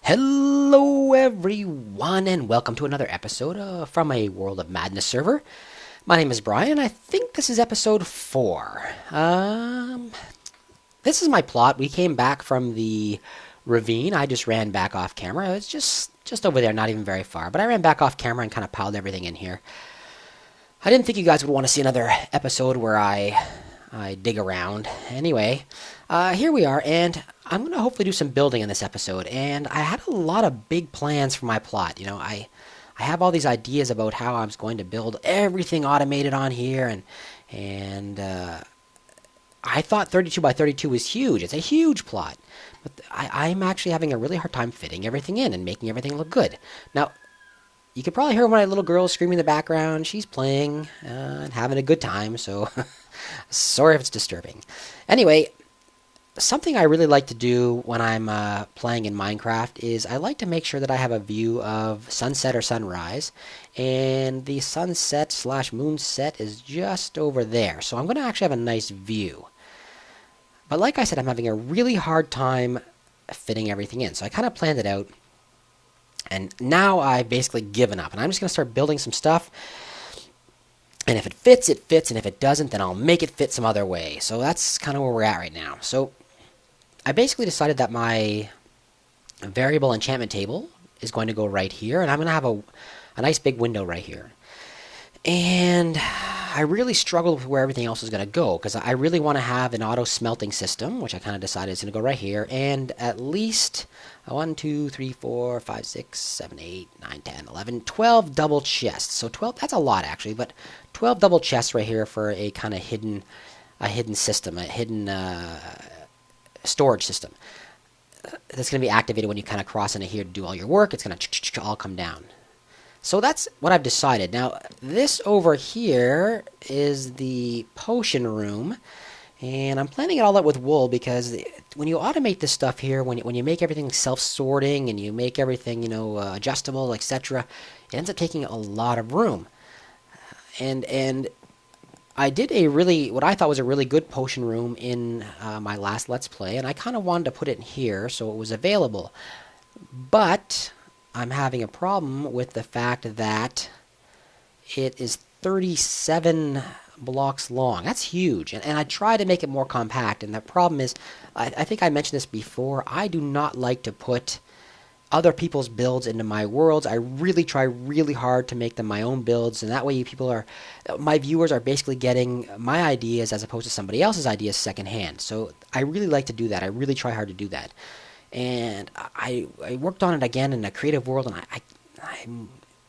Hello, everyone, and welcome to another episode from a World of Madness server. My name is Brian. I think this is episode 4. This is my plot. We came back from the ravine. I just ran back off camera. It's just over there, not even very far. But I ran back off camera and kind of piled everything in here. I didn't think you guys would want to see another episode where I dig around. Anyway, here we are, and I'm going to hopefully do some building in this episode. And I had a lot of big plans for my plot. You know, I have all these ideas about how I was going to build everything automated on here, and I thought 32 by 32 was huge. It's a huge plot. But I'm actually having a really hard time fitting everything in and making everything look good. Now, you could probably hear my little girl screaming in the background. She's playing and having a good time, so sorry if it's disturbing. Anyway, something I really like to do when I'm playing in Minecraft is I like to make sure that I have a view of sunset or sunrise, and the sunset slash moonset is just over there, so I'm going to actually have a nice view. But like I said, I'm having a really hard time fitting everything in, so I kind of planned it out. And now I've basically given up, and I'm just going to start building some stuff. And if it fits, it fits, and if it doesn't, then I'll make it fit some other way. So that's kind of where we're at right now. So I basically decided that my variable enchantment table is going to go right here, and I'm going to have a nice big window right here. And I really struggled with where everything else is going to go, because I really want to have an auto smelting system, which I kind of decided is going to go right here, and at least 1, 2, 3, 4, 5, 6, 7, 8, 9, 10, 11, 12 double chests. So 12, that's a lot actually, but 12 double chests right here for a kind of hidden system, a hidden storage system. That's going to be activated when you kind of cross into here to do all your work. It's going to all come down. So that's what I've decided. Now, this over here is the potion room, and I'm planning it all out with wool because when you automate this stuff here, when you make everything self-sorting and you make everything, adjustable, etc., it ends up taking a lot of room. And I did what I thought was a really good potion room in my last Let's Play, and I kind of wanted to put it in here so it was available. But I'm having a problem with the fact that it is 37 blocks long. That's huge. And I tried to make it more compact, and the problem is, I think I mentioned this before, I do not like to put other people's builds into my worlds. I really try really hard to make them my own builds, and that way my viewers are basically getting my ideas as opposed to somebody else's ideas secondhand. So I really like to do that. I really try hard to do that. And I worked on it again in a creative world, and I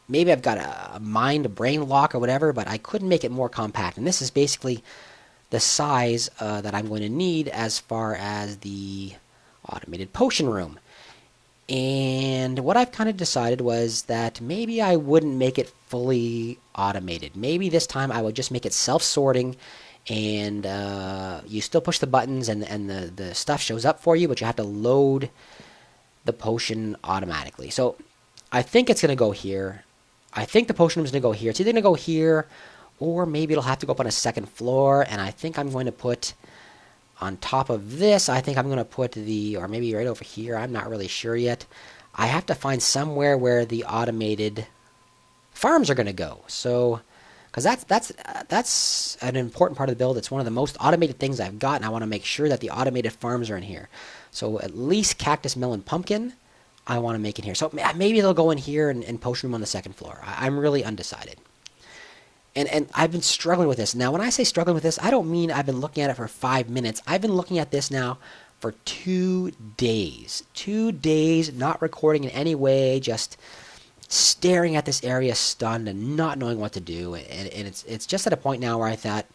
maybe I've got a brain lock or whatever, but I couldn't make it more compact. And this is basically the size that I'm going to need as far as the automated potion room. And what I've kind of decided was that maybe I wouldn't make it fully automated. Maybe this time I would just make it self-sorting, and you still push the buttons and the stuff shows up for you, but you have to load the potion automatically. So I think it's going to go here. I think the potion room is going to go here. It's either going to go here, or maybe it'll have to go up on a second floor, and I think I'm going to put on top of this, I think I'm going to put or maybe right over here, I'm not really sure yet. I have to find somewhere where the automated farms are going to go. So, because that's an important part of the build. It's one of the most automated things I've got, and I want to make sure that the automated farms are in here. So at least cactus, melon, pumpkin, I want to make in here. So maybe they'll go in here and potion room on the second floor. I'm really undecided. And I've been struggling with this. Now, when I say struggling with this, I don't mean I've been looking at it for 5 minutes. I've been looking at this now for 2 days. 2 days, not recording in any way, just staring at this area stunned and not knowing what to do. And it's just at a point now where I thought,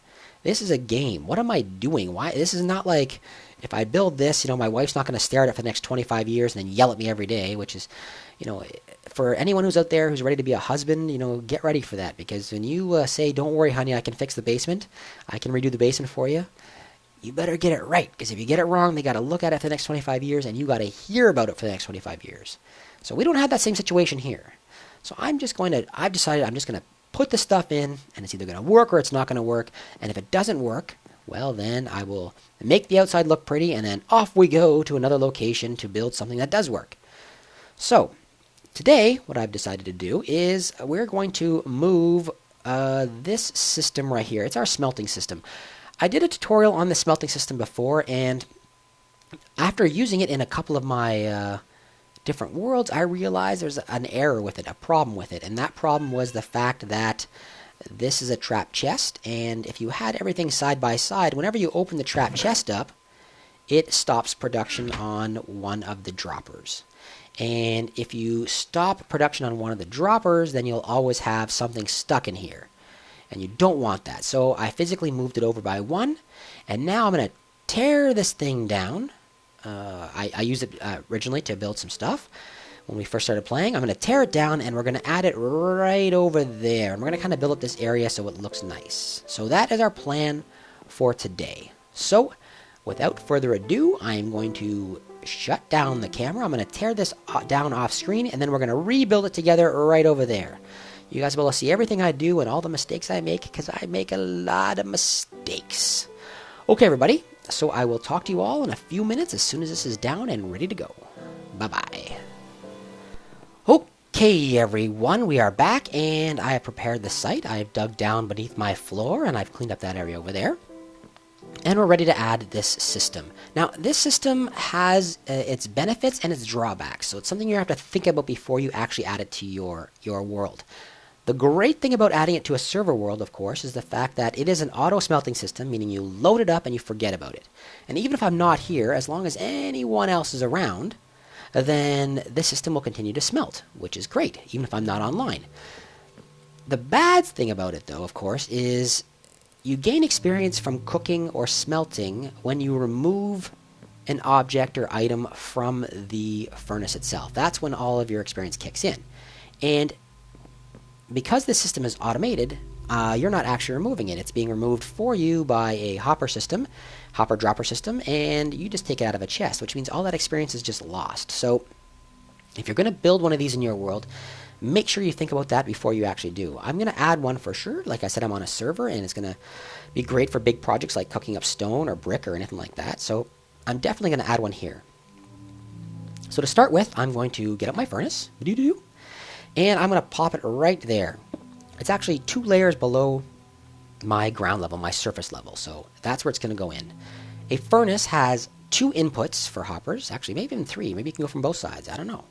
this is a game. What am I doing? Why? This is not like, if I build this, my wife's not going to stare at it for the next 25 years and then yell at me every day, which is, for anyone who's out there who's ready to be a husband, get ready for that. Because when you say, don't worry, honey, I can fix the basement, I can redo the basement for you, you better get it right. Because if you get it wrong, they got to look at it for the next 25 years, and you got to hear about it for the next 25 years. So we don't have that same situation here. So I've decided I'm just going to put the stuff in, and it's either going to work or it's not going to work. And if it doesn't work, well, then I will make the outside look pretty, and then off we go to another location to build something that does work. So today, what I've decided to do is we're going to move this system right here. It's our smelting system. I did a tutorial on the smelting system before, and after using it in a couple of my different worlds, I realized there's an error with it, a problem with it, and that problem was the fact that this is a trap chest, and if you had everything side by side, whenever you open the trap chest up, it stops production on one of the droppers. And if you stop production on one of the droppers, then you'll always have something stuck in here. And you don't want that. So I physically moved it over by one, and now I'm going to tear this thing down. I used it originally to build some stuff when we first started playing. I'm going to tear it down, and we're going to add it right over there. And we're going to kind of build up this area so it looks nice. So that is our plan for today. So without further ado, I'm going to shut down the camera. I'm going to tear this down off screen, and then we're going to rebuild it together right over there. You guys will be able to see everything I do and all the mistakes I make, because I make a lot of mistakes. Okay, everybody. So I will talk to you all in a few minutes as soon as this is down and ready to go. Bye-bye. Okay, everyone, we are back, and I have prepared the site. I've dug down beneath my floor, and I've cleaned up that area over there. And we're ready to add this system. Now, this system has its benefits and its drawbacks, so it's something you have to think about before you actually add it to your world. The great thing about adding it to a server world, of course, is the fact that it is an auto-smelting system, meaning you load it up and you forget about it. And even if I'm not here, as long as anyone else is around, then this system will continue to smelt, which is great, even if I'm not online. The bad thing about it, though, of course, is you gain experience from cooking or smelting when you remove an object or item from the furnace itself. That's when all of your experience kicks in. And because this system is automated, you're not actually removing it. It's being removed for you by a hopper dropper system, and you just take it out of a chest, which means all that experience is just lost. So if you're going to build one of these in your world, make sure you think about that before you actually do. I'm going to add one for sure. Like I said, I'm on a server, and it's going to be great for big projects like cooking up stone or brick or anything like that. So I'm definitely going to add one here. So to start with, I'm going to get up my furnace, and I'm going to pop it right there. It's actually 2 layers below my ground level, my surface level. So that's where it's going to go in. A furnace has 2 inputs for hoppers. Actually, maybe even 3. Maybe you can go from both sides. I don't know.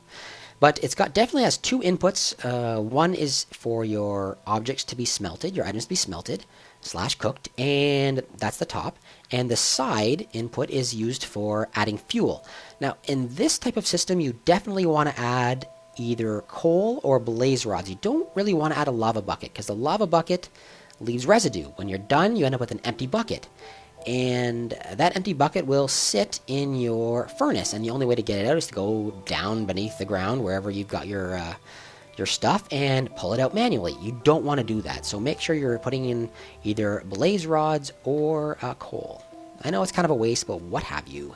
But it's definitely has 2 inputs. One is for your objects to be smelted, your items to be smelted / cooked, and that's the top. And the side input is used for adding fuel. Now, in this type of system, you definitely want to add either coal or blaze rods. You don't really want to add a lava bucket, because the lava bucket leaves residue. When you're done, you end up with an empty bucket. And that empty bucket will sit in your furnace, and the only way to get it out is to go down beneath the ground wherever you've got your stuff and pull it out manually. You don't want to do that, so make sure you're putting in either blaze rods or coal. I know it's kind of a waste, but what have you.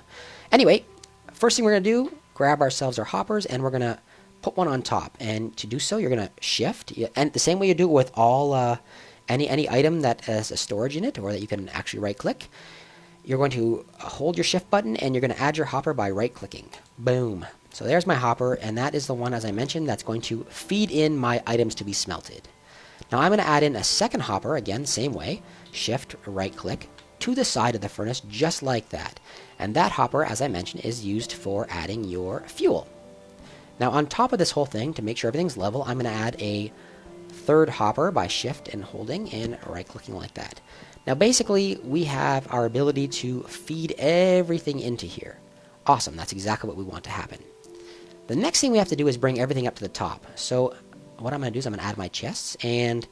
Anyway, first thing we're going to do, grab ourselves our hoppers, and we're going to put one on top. And to do so, you're going to shift, and the same way you do it with all any item that has a storage in it, or that you can actually right-click. You're going to hold your shift button, and you're going to add your hopper by right-clicking. Boom. So there's my hopper, and that is the one, as I mentioned, that's going to feed in my items to be smelted. Now I'm going to add in a second hopper, again, same way. Shift, right-click, to the side of the furnace, just like that. And that hopper, as I mentioned, is used for adding your fuel. Now on top of this whole thing, to make sure everything's level, I'm going to add a third hopper by shift and holding and right-clicking like that. Now basically, we have our ability to feed everything into here. Awesome, that's exactly what we want to happen. The next thing we have to do is bring everything up to the top. So what I'm going to do is I'm going to add my chests, and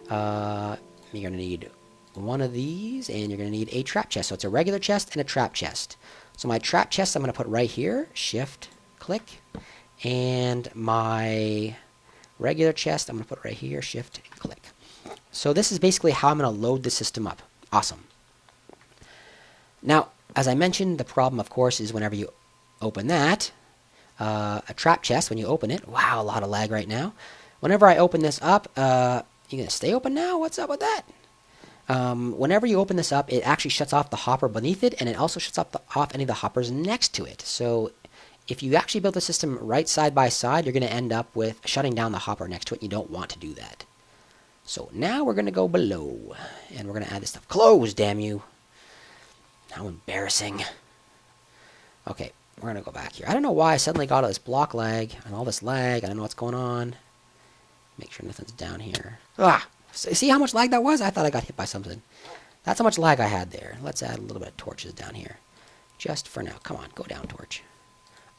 you're going to need one of these, and you're going to need a trap chest. So it's a regular chest and a trap chest. So my trap chest I'm going to put right here, shift, click, and my regular chest I'm going to put right here, shift, click. So this is basically how I'm going to load the system up. Awesome. Now, as I mentioned, the problem, of course, is whenever you open that, a trap chest, when you open it, wow, a lot of lag right now. Whenever I open this up, you gonna stay open now? What's up with that? Whenever you open this up, it actually shuts off the hopper beneath it, and it also shuts off any of the hoppers next to it. So if you actually build the system right side by side, you're going to end up with shutting down the hopper next to it. You don't want to do that. So now we're going to go below, and we're going to add this stuff. Close, damn you. How embarrassing. Okay, we're going to go back here. I don't know why I suddenly got all this block lag and all this lag. I don't know what's going on. Make sure nothing's down here. Ah! See how much lag that was? I thought I got hit by something. That's how much lag I had there. Let's add a little bit of torches down here. Just for now. Come on, go down, torch.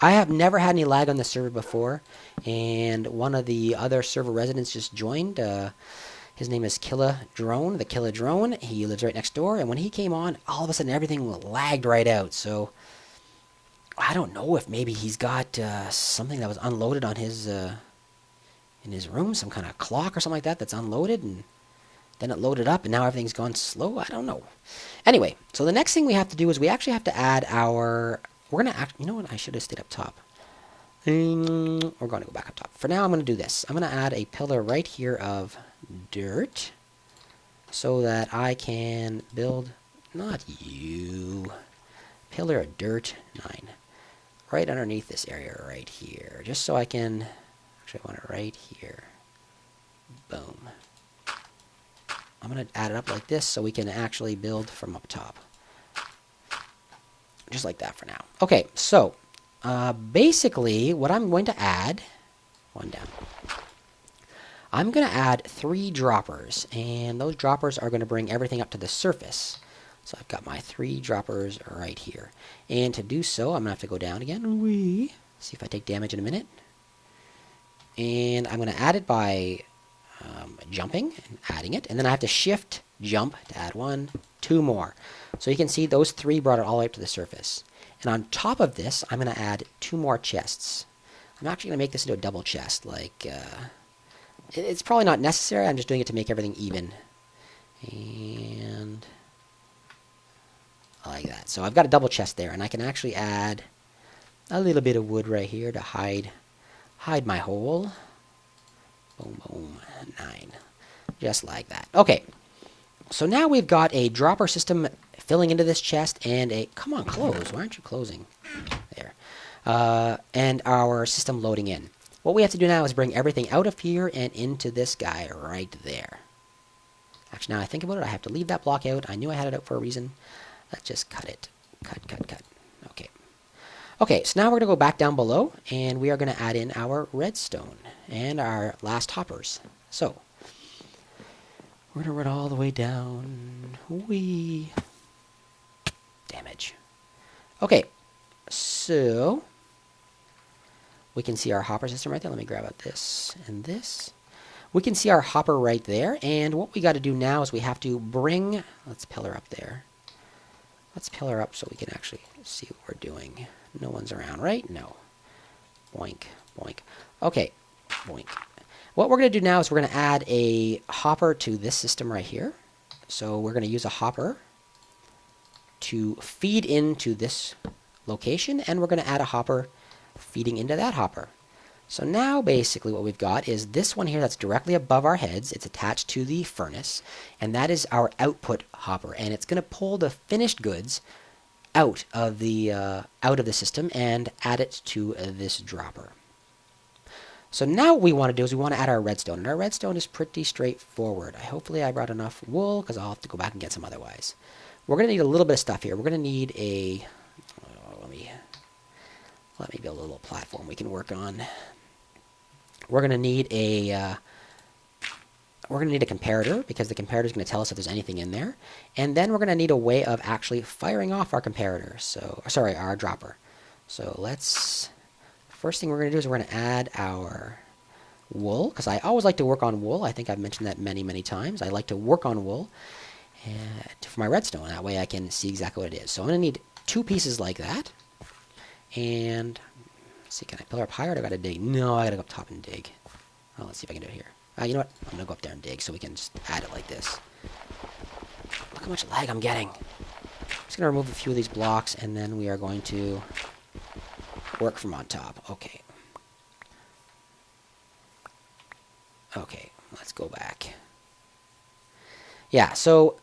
I have never had any lag on the server before, and one of the other server residents just joined. His name is Killa Drone, the Killa Drone. He lives right next door, and when he came on, all of a sudden everything lagged right out. So I don't know if maybe he's got something that was unloaded on his in his room, some kind of clock or something like that that's unloaded, and then it loaded up, and now everything's gone slow. I don't know. Anyway, so the next thing we have to do is we actually have to add our... We're going to act... You know what? I should have stayed up top. We're going to go back up top. For now, I'm going to do this. I'm going to add a pillar right here of dirt so that I can build... Not you. Pillar of dirt 9. Right underneath this area right here. Just so I can... Actually, I want it right here. Boom. I'm going to add it up like this so we can actually build from up top. Just like that for now. Okay, so basically what I'm going to add, one down, I'm going to add 3 droppers, and those droppers are going to bring everything up to the surface. So I've got my 3 droppers right here. And to do so, I'm going to have to go down again. See if I take damage in a minute. And I'm going to add it by jumping and adding it, and then I have to shift jump to add 1, 2 more. So you can see those 3 brought it all the way up to the surface. And on top of this, I'm going to add 2 more chests. I'm actually going to make this into a double chest. Like it's probably not necessary. I'm just doing it to make everything even. And like that. So I've got a double chest there, and I can actually add a little bit of wood right here to hide my hole. Boom, boom, 9. Just like that. Okay, so now we've got a dropper system filling into this chest and a... Come on, close. Why aren't you closing? There. And our system loading in. What we have to do now is bring everything out of here and into this guy right there. Actually, now I think about it, I have to leave that block out. I knew I had it out for a reason. Let's just cut it. Cut. Okay. Okay, so now we're going to go back down below, and we are going to add in our redstone and our last hoppers. So, we're going to run all the way down. Whee! Damage. Okay, so we can see our hopper system right there. Let me grab out this and this. We can see our hopper right there, and what we got to do now is we have to bring... Let's pillar up there. Let's pillar up so we can actually see what we're doing. No one's around, right? No. Boink, boink. Okay, boink. What we're going to do now is we're going to add a hopper to this system right here. So we're going to use a hopper to feed into this location, and we're going to add a hopper feeding into that hopper. So now basically what we've got is this one here that's directly above our heads. It's attached to the furnace, and that is our output hopper, and it's going to pull the finished goods out of the system and add it to this dropper. So now what we want to do is we want to add our redstone, and our redstone is pretty straightforward. Hopefully I brought enough wool, because I'll have to go back and get some otherwise. We're going to need a little bit of stuff here. We're going to need a... let me build a little platform we can work on. We're going to need a... we're going to need a comparator, because the comparator is going to tell us if there's anything in there. And then we're going to need a way of actually firing off our comparator. So, sorry, our dropper. So let's... First thing we're going to do is we're going to add our wool, because I always like to work on wool. I think I've mentioned that many, many times. I like to work on wool for my redstone. That way I can see exactly what it is. So I'm going to need 2 pieces like that. And let's see, can I pillar up higher, or do I got to dig? No, I got to go up top and dig. Oh, let's see if I can do it here. You know what? I'm going to go up there and dig so we can just add it like this. Look how much lag I'm getting. I'm just going to remove a few of these blocks, and then we are going to work from on top. Okay. Okay, let's go back. Yeah, so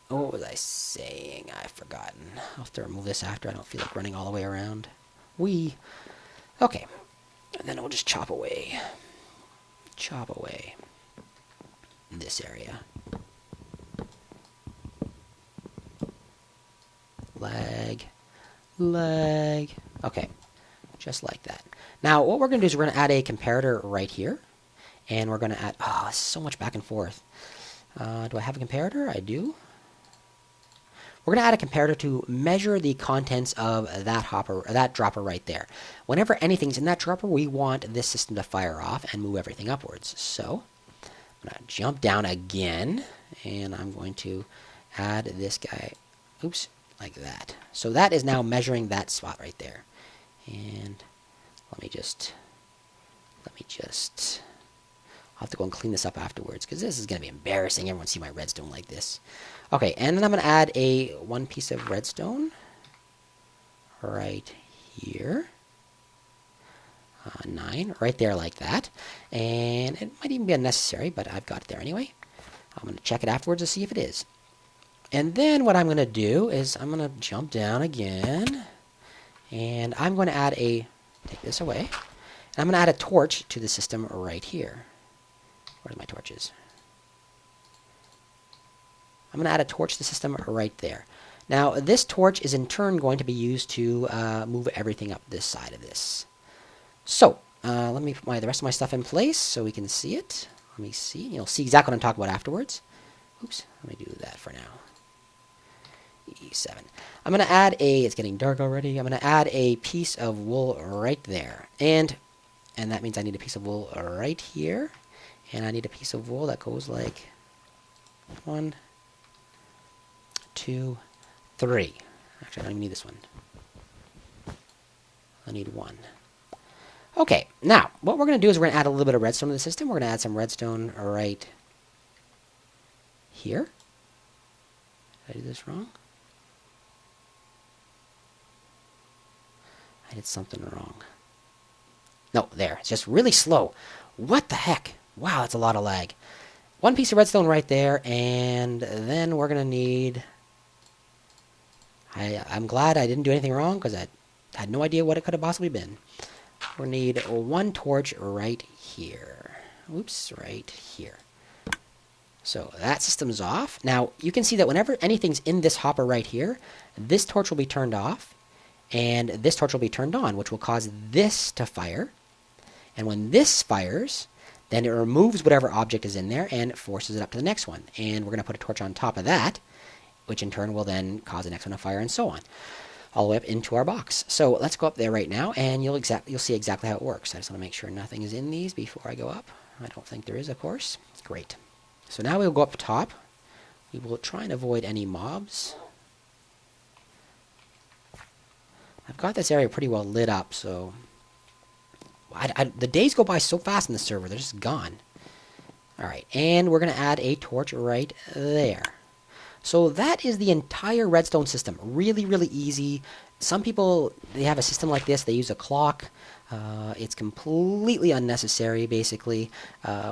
what was I saying? I've forgotten. I'll have to remove this after. I don't feel like running all the way around. Okay, and then we'll just chop away in this area. Leg. Okay, just like that. Now, what we're going to do is we're going to add a comparator right here. And we're going to add... Oh, this is so much back and forth. Do I have a comparator? I do. We're going to add a comparator to measure the contents of that hopper, that dropper right there. Whenever anything's in that dropper, we want this system to fire off and move everything upwards. So, I'm going to jump down again. And I'm going to add this guy... Oops. Like that. So that is now measuring that spot right there. And let me just I'll have to go and clean this up afterwards because this is going to be embarrassing. Everyone see my redstone like this. Okay, and then I'm going to add one piece of redstone right here. 9 right there like that. And it might even be unnecessary, but I've got it there anyway. I'm going to check it afterwards to see if it is. And then what I'm going to do is I'm going to jump down again, and I'm going to take this away, and I'm going to add a torch to the system right here. Where's my torches? I'm going to add a torch to the system right there. Now, this torch is in turn going to be used to move everything up this side of this. So, let me put the rest of my stuff in place so we can see it. Let me see. You'll see exactly what I'm talking about afterwards. Oops, let me do that for now. E7. I'm going to add it's getting dark already. I'm going to add a piece of wool right there. And that means I need a piece of wool right here. And I need a piece of wool that goes like 1, 2, 3. Actually, I don't even need this one. I need 1. Okay, now, what we're going to do is we're going to add a little bit of redstone to the system. We're going to add some redstone right here. Did I do this wrong? I did something wrong. No, there. It's just really slow. What the heck? Wow, that's a lot of lag. 1 piece of redstone right there, and then we're going to need... I'm glad I didn't do anything wrong, because I had no idea what it could have possibly been. We'll need 1 torch right here. Oops, right here. So that system's off. Now, you can see that whenever anything's in this hopper right here, this torch will be turned off, and this torch will be turned on, which will cause this to fire. And when this fires, then it removes whatever object is in there and forces it up to the next one. And we're going to put a torch on top of that, which in turn will then cause the next one to fire, and so on, all the way up into our box. So let's go up there right now, and you'll see exactly how it works. I just want to make sure nothing is in these before I go up. I don't think there is, of course. Great. So now we'll go up top. We will try and avoid any mobs. I've got this area pretty well lit up, so... the days go by so fast in the server, they're just gone. Alright, and we're going to add a torch right there. So that is the entire redstone system. Really, really easy. Some people, they have a system like this. They use a clock. It's completely unnecessary, basically.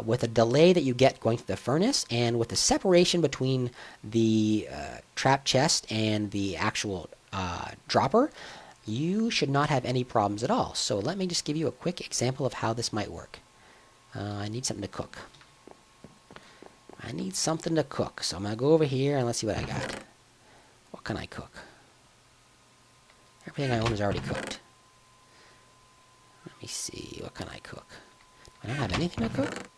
With a delay that you get going through the furnace, and with the separation between the trap chest and the actual dropper, you should not have any problems at all. So let me just give you a quick example of how this might work. I need something to cook. So I'm going to go over here and let's see what I got. What can I cook? Everything I own is already cooked. Let me see. What can I cook? I don't have anything to cook?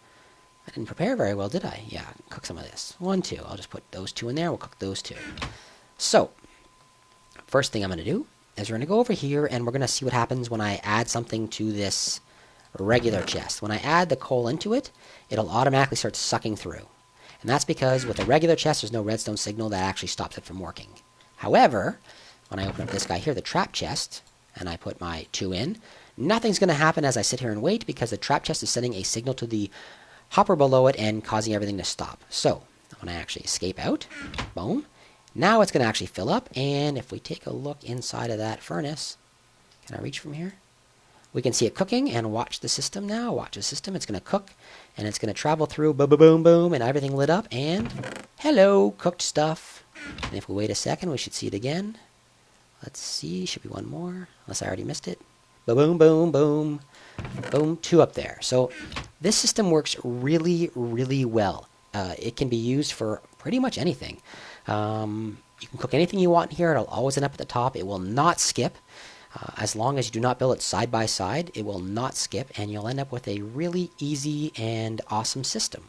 I didn't prepare very well, did I? Yeah, cook some of this. 1, 2. I'll just put those 2 in there. We'll cook those 2. So, first thing I'm going to do is we're going to go over here and we're going to see what happens when I add something to this regular chest. When I add the coal into it, it'll automatically start sucking through. And that's because with a regular chest, there's no redstone signal that actually stops it from working. However, when I open up this guy here, the trap chest, and I put my 2 in, nothing's going to happen as I sit here and wait because the trap chest is sending a signal to the hopper below it and causing everything to stop. So, when I actually escape out, boom, now it's going to actually fill up, and if we take a look inside of that furnace, can I reach from here? We can see it cooking, and watch the system now. Watch the system. It's going to cook, and it's going to travel through, boom, boom, boom, boom, and everything lit up, and hello, cooked stuff. And if we wait a second, we should see it again. Let's see. Should be one more, unless I already missed it. Boom, boom, boom, boom, 2 up there. So this system works really, really well. It can be used for pretty much anything. You can cook anything you want in here. It'll always end up at the top. It will not skip. As long as you do not build it side by side, it will not skip, and you'll end up with a really easy and awesome system.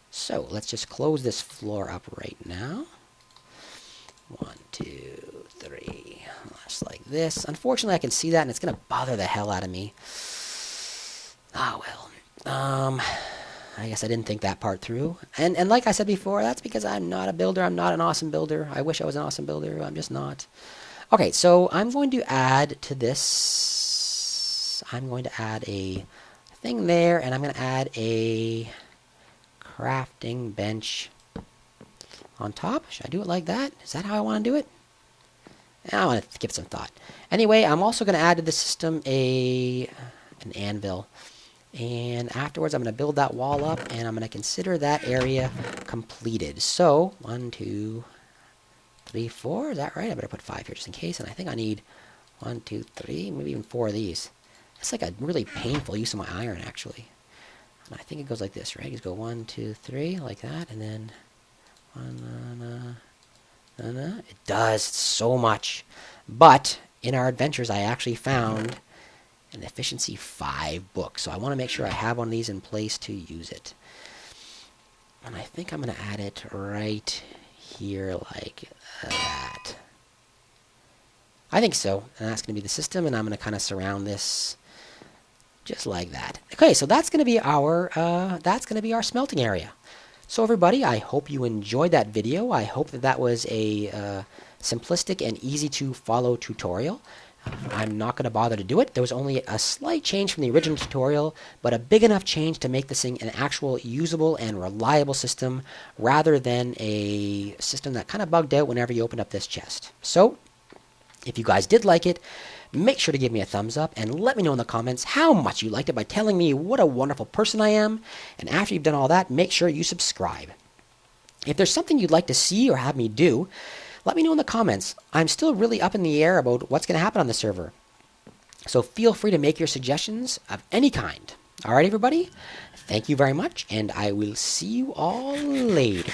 So let's just close this floor up right now. 1, 2, 3, just like this. Unfortunately, I can see that, and it's going to bother the hell out of me. Ah, well. I guess I didn't think that part through. And like I said before, that's because I'm not a builder. I'm not an awesome builder. I wish I was an awesome builder. I'm just not. Okay, so I'm going to add to this. I'm going to add a thing there, and I'm going to add a crafting bench on top. Should I do it like that? Is that how I want to do it? I want to give it some thought. Anyway, I'm also going to add to the system an anvil. And afterwards, I'm going to build that wall up, and I'm going to consider that area completed. So, 1, 2, 3, 4. Is that right? I better put 5 here just in case. And I think I need 1, 2, 3, maybe even 4 of these. It's like a really painful use of my iron, actually. And I think it goes like this, right? You just go 1, 2, 3, like that, and then 1, it does so much. But in our adventures, I actually found an efficiency 5 book. So I want to make sure I have one of these in place to use it. And I think I'm going to add it right here like that. I think so. And that's going to be the system, and I'm going to kind of surround this just like that. Okay, so that's going to be our smelting area. So everybody, I hope you enjoyed that video. I hope that that was a simplistic and easy to follow tutorial. I'm not going to bother to do it. There was only a slight change from the original tutorial, but a big enough change to make this thing an actual usable and reliable system rather than a system that kind of bugged out whenever you opened up this chest. So, if you guys did like it, make sure to give me a thumbs up and let me know in the comments how much you liked it by telling me what a wonderful person I am. And after you've done all that, make sure you subscribe. If there's something you'd like to see or have me do, let me know in the comments. I'm still really up in the air about what's going to happen on the server. So feel free to make your suggestions of any kind. All right, everybody? Thank you very much, and I will see you all later.